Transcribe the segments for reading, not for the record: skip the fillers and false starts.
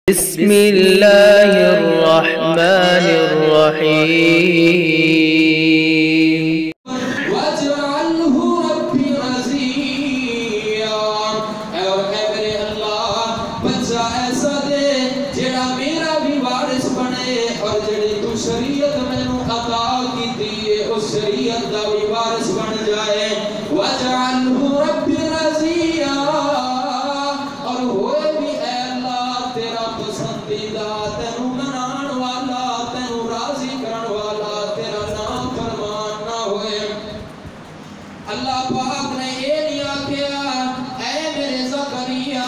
بسم اللہ الرحمن الرحیم وَاجْعَلْهُ رَبِّ رَضِيًّا، اے میرے اللہ بچہ ایسا دے جڑا میرا بھی وارث بنے اور جڑی تو شریعت مینوں عطا کیتی ہے اس شریعت دا بھی وارث بن جائے۔ وَاجْعَلْهُ رَبِّ رَضِيًّا، اور ہوئے بھی اے اللہ تیرا پسندیدہ، تینوں منان والا، تینوں راضی کرن والا، تیرا نام فرمان نہ ہوئے۔ اللہ پاک نے یہ نہیں آکھیا اے میرے زکریا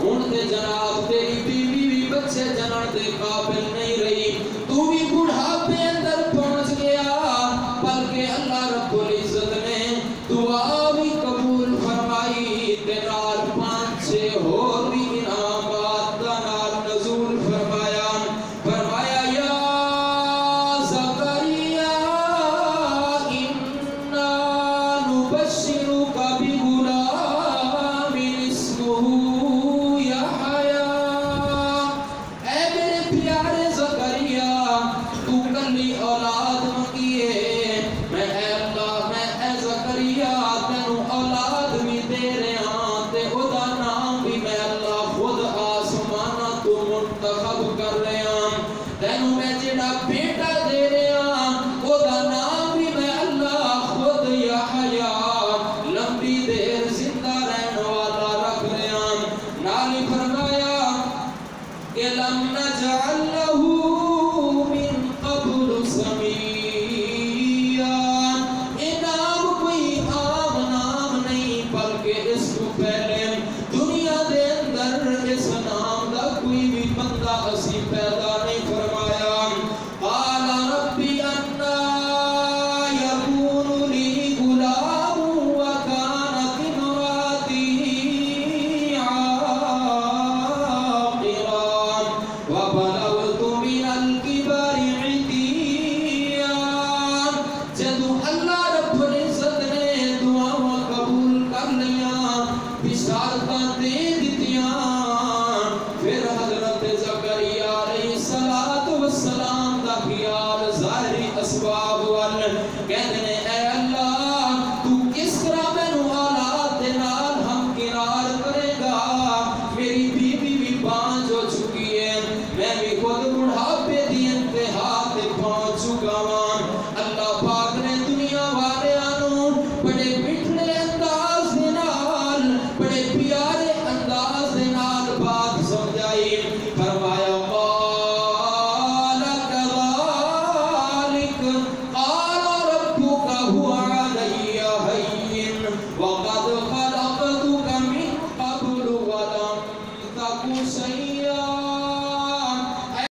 ہن تے جناب تیری بیوی بھی بچے جنن دے قابل نہیں رہی، تو بھی بڑھاپے اندر پہنچ گیا، بلکہ اللہ رب العزت نے دعا بھی قبول فرمائی تے نال 5-6 اور بھی انعامات دا نال نزول فرمایا۔ فرمایا یا زکریا انا نبشرک بغلام اسمہ یحییٰ، اے میرے پیارے زکریا تو کلی اولاد منگیے، میں اے اللہ میں اے زکریا تینوں اولاد بھی دے رہا تے او دا نام بھی میں اللہ خود آسمانہ تو منتخب کر رہا، تینوں میں جڑا بیٹا دے رہا او دا نام بھی میں اللہ خود یحییٰ لمبی دیر زندہ رہن والا رکھ رہا۔ نالی فرمایا کہ لم نجعل لہ من قبل سمیعا، یہ نام کوئی عام نام نہیں بلکہ اس کو پہلے دنیا دے اندر اس نام دا کوئی بھی بندہ اسی پیدا نہیں فرمایا۔